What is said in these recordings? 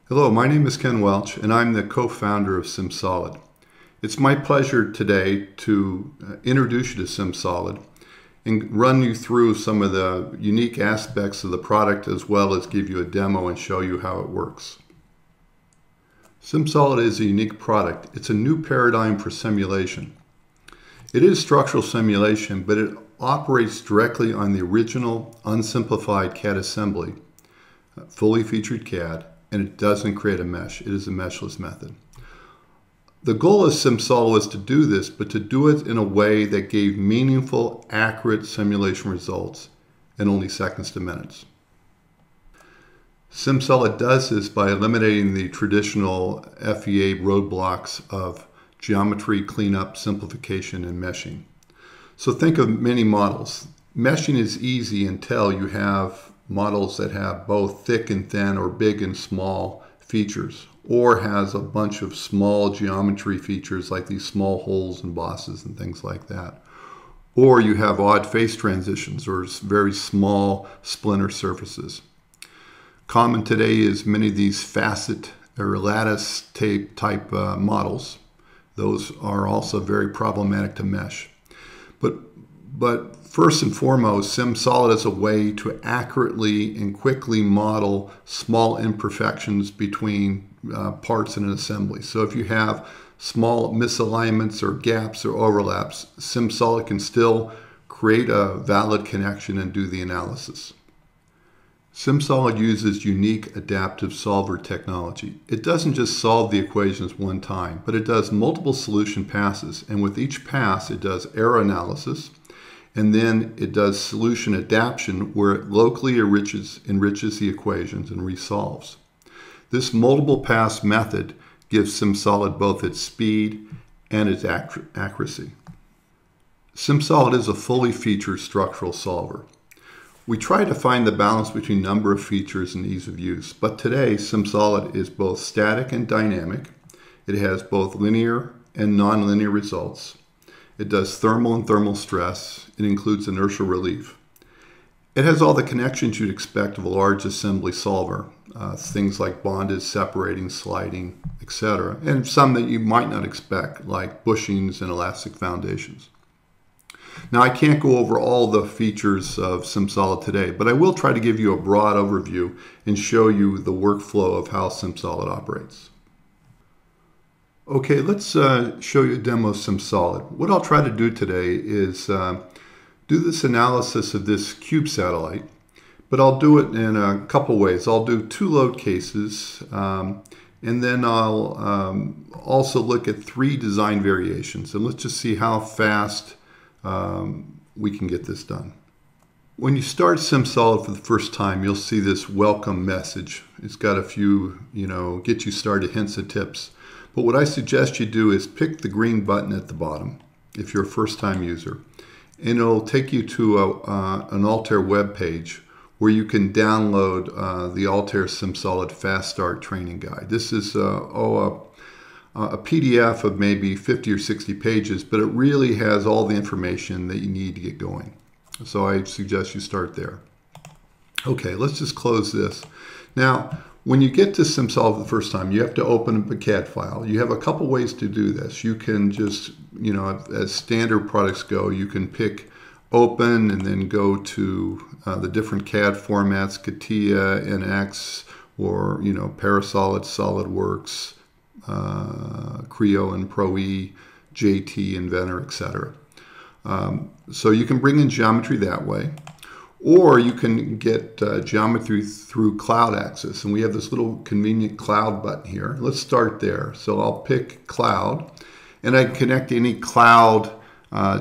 Hello, my name is Ken Welch, and I'm the co-founder of SimSolid. It's my pleasure today to introduce you to SimSolid and run you through some of the unique aspects of the product, as well as give you a demo and show you how it works. SimSolid is a unique product. It's a new paradigm for simulation. It is structural simulation, but it operates directly on the original unsimplified CAD assembly, fully featured CAD, and it doesn't create a mesh. It is a meshless method. The goal of SimSolid was to do this, but to do it in a way that gave meaningful, accurate simulation results in only seconds to minutes. SimSolid does this by eliminating the traditional FEA roadblocks of geometry, cleanup, simplification, and meshing. So think of many models. Meshing is easy until you have models that have both thick and thin or big and small features, or has a bunch of small geometry features like these small holes and bosses and things like that. Or you have odd face transitions or very small splinter surfaces. Common today is many of these facet or lattice tape type models. Those are also very problematic to mesh. But first and foremost, SimSolid is a way to accurately and quickly model small imperfections between parts in an assembly. So if you have small misalignments or gaps or overlaps, SimSolid can still create a valid connection and do the analysis. SimSolid uses unique adaptive solver technology. It doesn't just solve the equations one time, but it does multiple solution passes. And with each pass, it does error analysis, and then it does solution adaptation, where it locally enriches the equations and resolves. This multiple pass method gives SimSolid both its speed and its accuracy. SimSolid is a fully featured structural solver. We try to find the balance between number of features and ease of use, but today SimSolid is both static and dynamic. It has both linear and nonlinear results. It does thermal and thermal stress. It includes inertial relief. It has all the connections you'd expect of a large assembly solver, things like bonded, separating, sliding, etc., and some that you might not expect, like bushings and elastic foundations. Now, I can't go over all the features of SimSolid today, but I will try to give you a broad overview and show you the workflow of how SimSolid operates. Okay, let's show you a demo of SimSolid. What I'll try to do today is do this analysis of this cube satellite, but I'll do it in a couple ways. I'll do two load cases, and then I'll also look at three design variations, and let's just see how fast we can get this done. When you start SimSolid for the first time, you'll see this welcome message. It's got a few, get you started hints and tips. But what I suggest you do is pick the green button at the bottom if you're a first-time user, and it'll take you to an Altair web page where you can download the Altair SimSolid Fast Start Training Guide. This is a PDF of maybe 50 or 60 pages, but it really has all the information that you need to get going. So I suggest you start there. Okay, let's just close this. Now, when you get to SimSolid for the first time, you have to open up a CAD file. You have a couple ways to do this. You can just, as standard products go, you can pick open and then go to the different CAD formats, CATIA, NX, or, Parasolid, SolidWorks, Creo and Pro-E, JT, Inventor, etc. So you can bring in geometry that way, or you can get geometry through Cloud Access, and we have this little convenient cloud button here. Let's start there. So I'll pick Cloud, and I can connect to any cloud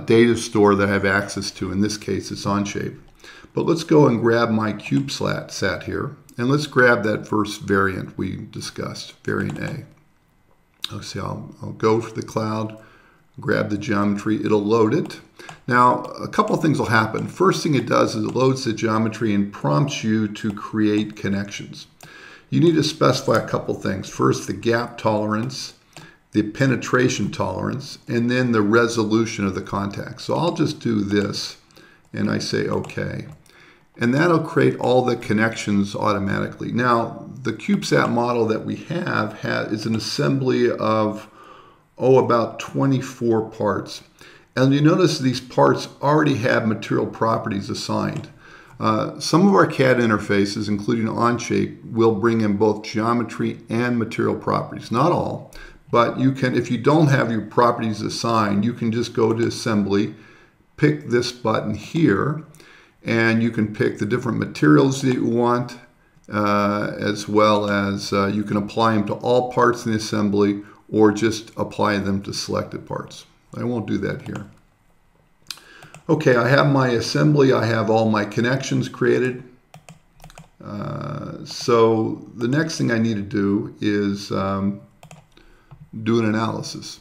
data store that I have access to. In this case, it's Onshape. But let's go and grab my CubeSat here, and let's grab that first variant we discussed, variant A. Let's see, I'll go for the cloud, grab the geometry, it'll load it. Now, a couple of things will happen. First thing it does is it loads the geometry and prompts you to create connections. You need to specify a couple things. First, the gap tolerance, the penetration tolerance, and then the resolution of the contact. So I'll just do this, and I say OK. And that'll create all the connections automatically. Now, the CubeSat model that we have is an assembly of, about 24 parts. And you notice these parts already have material properties assigned. Some of our CAD interfaces, including Onshape, will bring in both geometry and material properties. Not all, but you can, if you don't have your properties assigned, you can just go to Assembly, pick this button here, and you can pick the different materials that you want, as well as you can apply them to all parts in the assembly or just apply them to selected parts. I won't do that here. Okay, I have my assembly. I have all my connections created. So the next thing I need to do is do an analysis.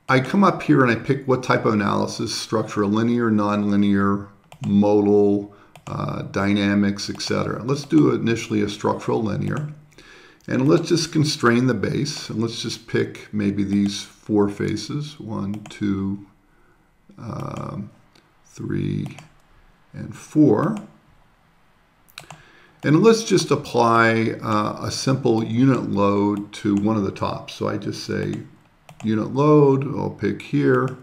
I come up here and I pick what type of analysis: structural, linear, nonlinear, modal, dynamics, etc. Let's do initially a structural linear. And let's just constrain the base. And let's just pick maybe these 4 faces: 1, 2, 3, and 4. And let's just apply a simple unit load to one of the tops. So I just say unit load. I'll pick here.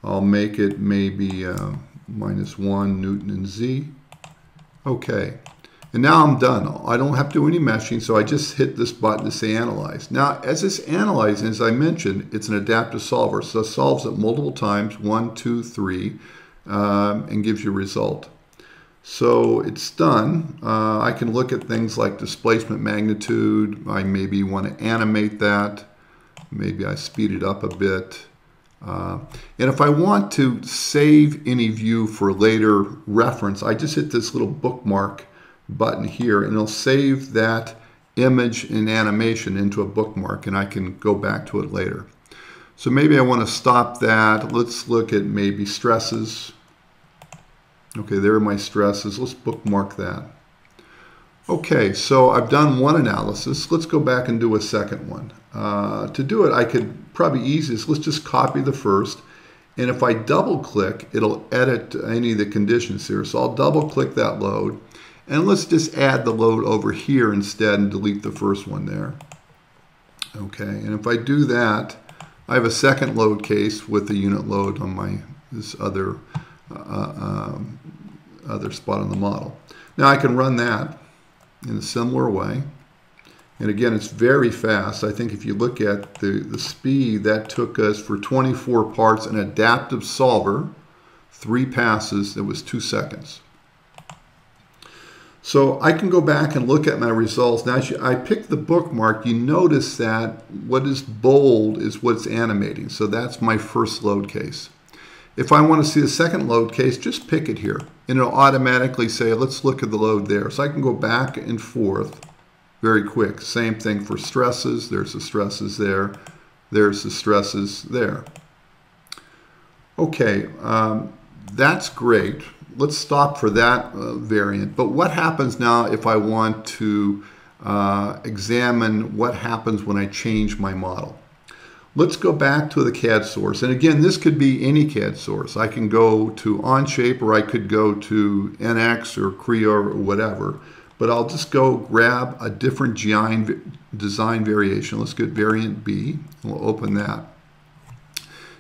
I'll make it maybe -1 Newton and Z. Okay. And now I'm done. I don't have to do any meshing, so I just hit this button to say Analyze. Now, as it's analyzing, as I mentioned, it's an adaptive solver, so it solves it multiple times, 1, 2, 3, and gives you a result. So it's done. I can look at things like displacement magnitude. I maybe want to animate that. Maybe I speed it up a bit. And if I want to save any view for later reference, I just hit this little bookmark button here, and it'll save that image and animation into a bookmark, and I can go back to it later. So maybe I want to stop that. Let's look at maybe stresses. Okay, there are my stresses. Let's bookmark that. Okay, so I've done one analysis. Let's go back and do a second one. To do it, I could probably easiest, let's just copy the first, and if I double click, it'll edit any of the conditions here. So I'll double click that load. And let's just add the load over here instead and delete the first one there. Okay, and if I do that, I have a second load case with the unit load on this other spot on the model. Now I can run that in a similar way. And again, it's very fast. I think if you look at the speed, that took us for 24 parts, an adaptive solver, 3 passes, that was 2 seconds. So I can go back and look at my results. Now I pick the bookmark. You notice that what is bold is what's animating. So that's my first load case. If I want to see the second load case, just pick it here. And it'll automatically say, let's look at the load there. So I can go back and forth very quick. Same thing for stresses. There's the stresses there. There's the stresses there. Okay, that's great. Let's stop for that variant. But what happens now if I want to examine what happens when I change my model? Let's go back to the CAD source. And again, this could be any CAD source. I can go to Onshape, or I could go to NX or Creo or whatever. But I'll just go grab a different design variation. Let's get variant B. We'll open that.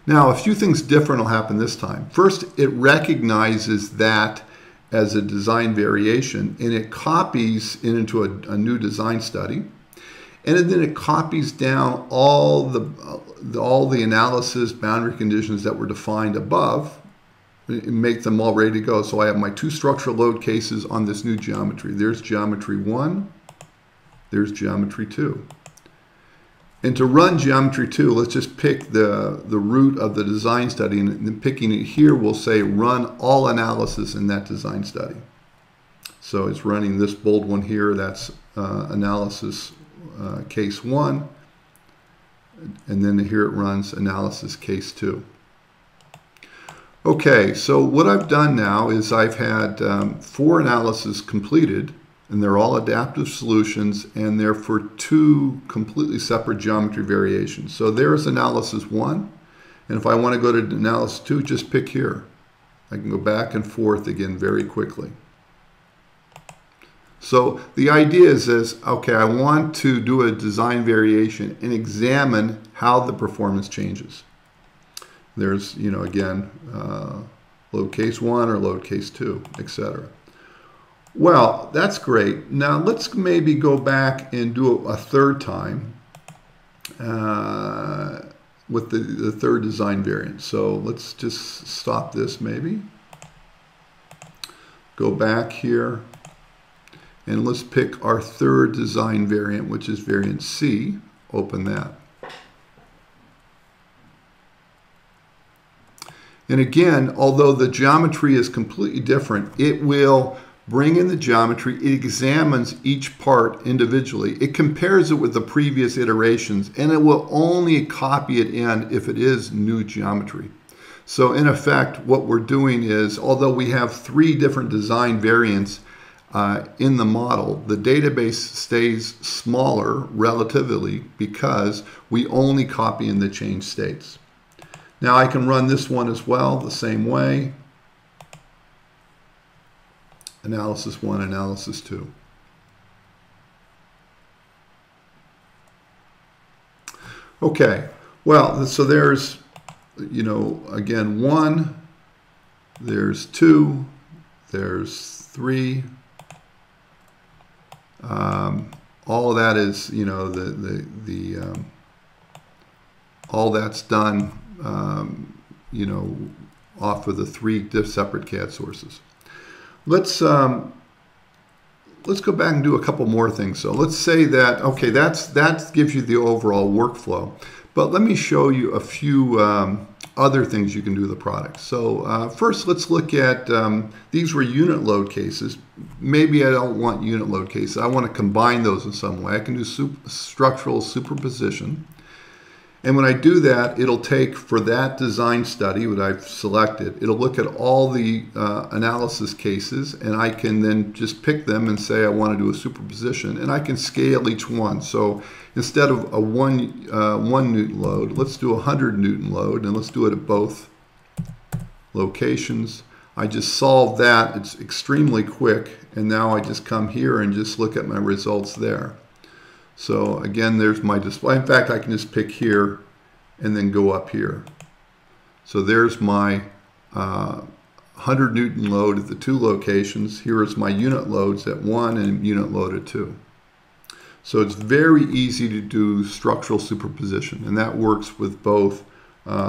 Now, a few things different will happen this time. First, it recognizes that as a design variation, and it copies it into a new design study. And then it copies down all the analysis boundary conditions that were defined above and make them all ready to go. So I have my 2 structural load cases on this new geometry. There's geometry 1, there's geometry 2. And to run geometry 2, let's just pick the root of the design study, and then picking it here will say run all analysis in that design study. So it's running this bold one here, that's analysis case 1, and then here it runs analysis case 2. Okay, so what I've done now is I've had 4 analyses completed, and they're all adaptive solutions, and they're for 2 completely separate geometry variations. So there's analysis 1, and if I want to go to analysis 2, just pick here. I can go back and forth again very quickly. So the idea is this, okay, I want to do a design variation and examine how the performance changes. There's, you know, again, load case 1 or load case 2, etc. Well, that's great. Now let's maybe go back and do it a third time with the third design variant. So let's just stop this maybe. Go back here and let's pick our third design variant, which is variant C. Open that. And again, although the geometry is completely different, it will bring in the geometry. It examines each part individually. It compares it with the previous iterations, and it will only copy it in if it is new geometry. So in effect, what we're doing is, although we have 3 different design variants in the model, the database stays smaller relatively because we only copy in the changed states. Now I can run this one as well the same way. Analysis 1, analysis 2. Okay, well, so there's, you know, again, 1, there's 2, there's 3. All of that is, you know, all that's done, you know, off of the 3 separate CAD sources. Let's go back and do a couple more things. So let's say that, okay, that gives you the overall workflow. But let me show you a few other things you can do with the product. So first, let's look at, these were unit load cases. Maybe I don't want unit load cases. I want to combine those in some way. I can do structural superposition. And when I do that, it'll take, for that design study that I've selected, it'll look at all the analysis cases, and I can then just pick them and say I want to do a superposition, and I can scale each one. So instead of a 1 Newton load, let's do a 100 Newton load, and let's do it at both locations. I just solved that. It's extremely quick, and now I just come here and just look at my results there. So again, there's my display. In fact, I can just pick here and then go up here. So there's my 100 Newton load at the 2 locations. Here is my unit loads at 1 and unit load at 2. So it's very easy to do structural superposition, and that works with both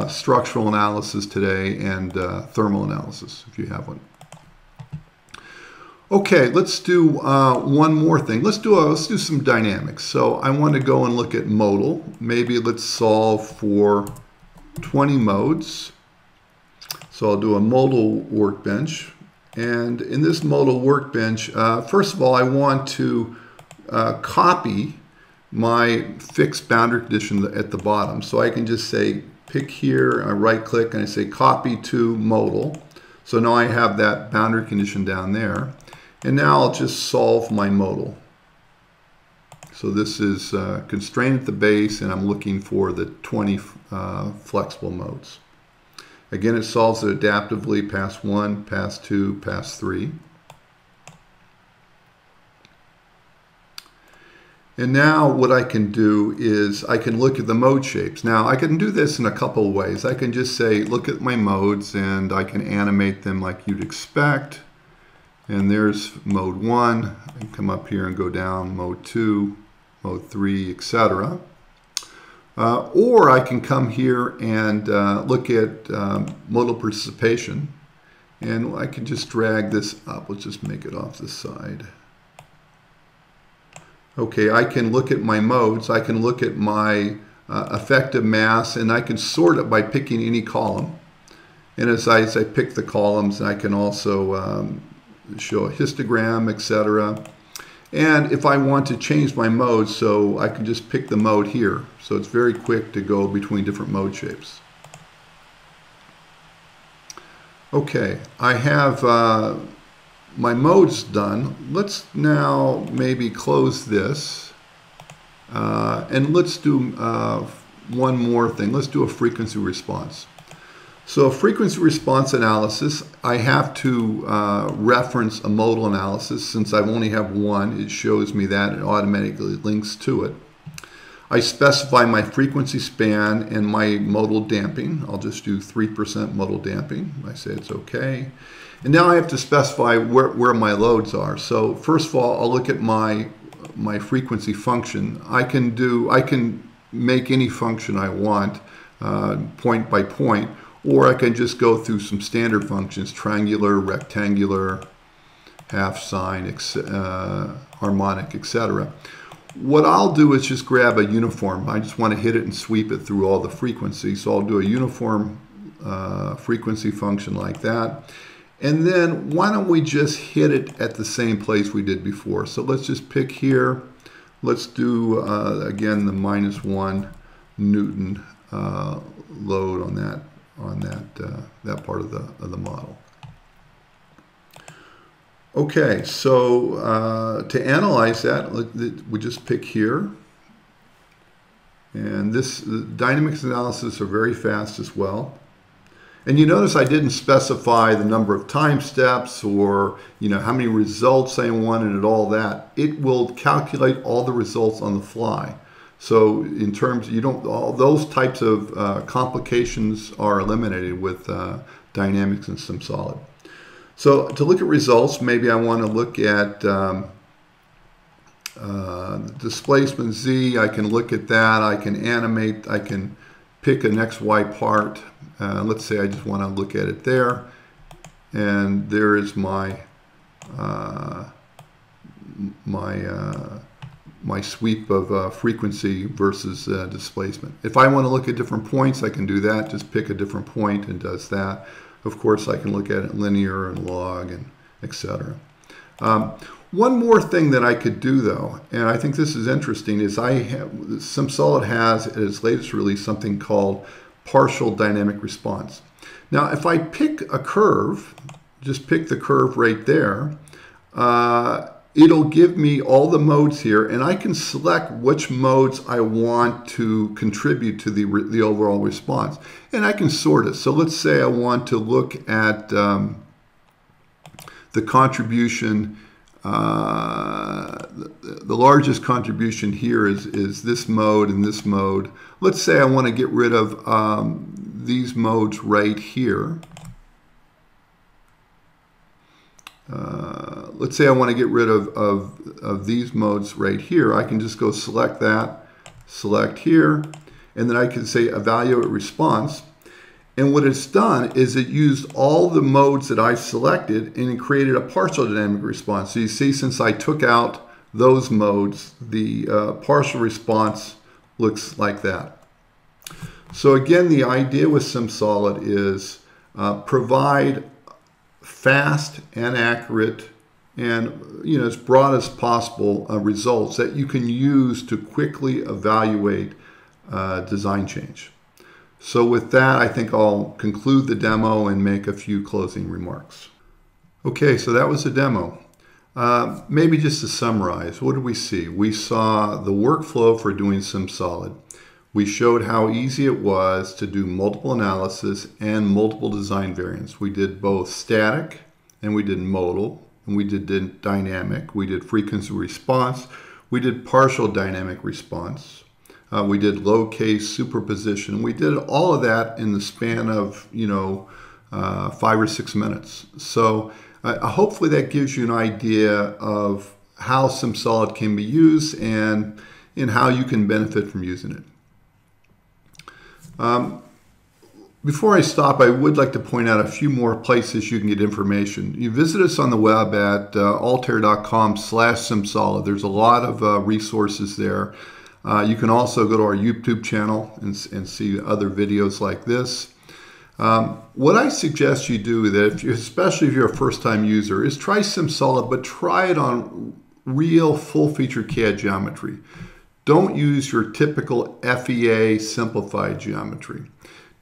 structural analysis today and thermal analysis, if you have one. Okay, let's do one more thing. Let's do some dynamics. So I want to go and look at modal. Maybe let's solve for 20 modes. So I'll do a modal workbench. And in this modal workbench, first of all, I want to copy my fixed boundary condition at the bottom. So I can just say, pick here, I right click, and I say copy to modal. So now I have that boundary condition down there. And now I'll just solve my modal. So this is constraint at the base, and I'm looking for the 20 flexible modes. Again, it solves it adaptively, pass 1, pass 2, pass 3. And now what I can do is I can look at the mode shapes. Now I can do this in a couple of ways. I can just say, look at my modes, and I can animate them like you'd expect. And there's mode 1. I can come up here and go down mode 2, mode 3, etc. Or I can come here and look at modal participation. And I can just drag this up. Let's just make it off the side. Okay, I can look at my modes. I can look at my effective mass, and I can sort it by picking any column. And as I pick the columns, I can also show a histogram, etc. And if I want to change my mode, so I can just pick the mode here. So it's very quick to go between different mode shapes. Okay, I have my modes done. Let's now maybe close this. And let's do one more thing. Let's do a frequency response. So frequency response analysis, I have to reference a modal analysis. Since I only have one, it shows me that. It automatically links to it. I specify my frequency span and my modal damping. I'll just do 3% modal damping. I say it's okay. And now I have to specify where my loads are. So first of all, I'll look at my frequency function. I can make any function I want, point by point, or I can just go through some standard functions: triangular, rectangular, half sine, harmonic, etc. What I'll do is just grab a uniform. I just want to hit it and sweep it through all the frequencies. So I'll do a uniform frequency function like that. And then why don't we just hit it at the same place we did before? So let's just pick here. Let's do, again, the -1 Newton load on that part of the model. Okay, so to analyze that, we just pick here. And the dynamics analysis are very fast as well. And you notice I didn't specify the number of time steps or how many results I wanted and all that. It will calculate all the results on the fly. So in terms, all those types of complications are eliminated with dynamics and SimSolid. So to look at results, maybe I want to look at displacement Z. I can look at that. I can animate. I can pick an XY part. Let's say I just want to look at it there. And there is my my sweep of frequency versus displacement. If I want to look at different points, I can do that. Just pick a different point and does that. Of course, I can look at it linear and log and etc. One more thing that I could do, though, and I think this is interesting, is SimSolid has at its latest release something called partial dynamic response. Now, if I pick a curve, just pick the curve right there, it'll give me all the modes here, and I can select which modes I want to contribute to the overall response. And I can sort it. So let's say I want to look at the contribution. The largest contribution here is this mode and this mode. Let's say I want to get rid of these modes right here. Let's say I want to get rid of these modes right here. I can just go select that, select here, and then I can say evaluate response. And what it's done is it used all the modes that I selected and it created a partial dynamic response. So you see, since I took out those modes, the partial response looks like that. So again, the idea with SimSolid is provide fast and accurate and as broad as possible results that you can use to quickly evaluate design change. So with that, I think I'll conclude the demo and make a few closing remarks. Okay, so that was the demo. Maybe just to summarize, what did we see? We saw the workflow for doing SimSolid. We showed how easy it was to do multiple analysis and multiple design variants. We did both static and we did modal, and we did dynamic. We did frequency response. We did partial dynamic response. We did low case superposition. We did all of that in the span of 5 or 6 minutes. So hopefully that gives you an idea of how SimSolid can be used and how you can benefit from using it. Before I stop, I would like to point out a few more places you can get information. You visit us on the web at altair.com/SimSolid. There's a lot of resources there. You can also go to our YouTube channel and see other videos like this. What I suggest you do, that especially if you're a first-time user, is try SimSolid, but try it on real full-feature CAD geometry. Don't use your typical FEA simplified geometry.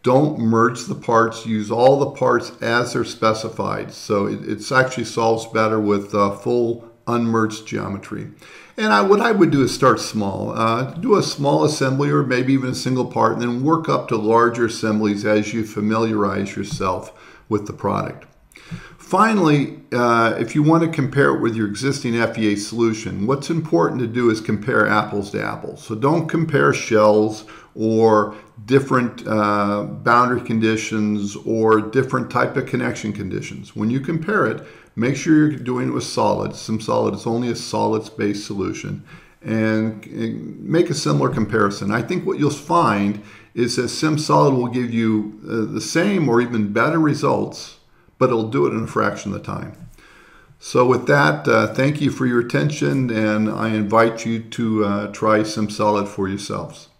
Don't merge the parts. Use all the parts as they're specified. So it actually solves better with full unmerged geometry. And what I would do is start small. Do a small assembly or maybe even a single part, and then work up to larger assemblies as you familiarize yourself with the product. Finally, if you want to compare it with your existing FEA solution, what's important to do is compare apples to apples. So don't compare shells or different boundary conditions or different type of connection conditions. When you compare it, make sure you're doing it with solid. SimSolid is only a solids-based solution, and make a similar comparison. I think what you'll find is that SimSolid will give you the same or even better results, but it'll do it in a fraction of the time. So with that, thank you for your attention, and I invite you to try SimSolid for yourselves.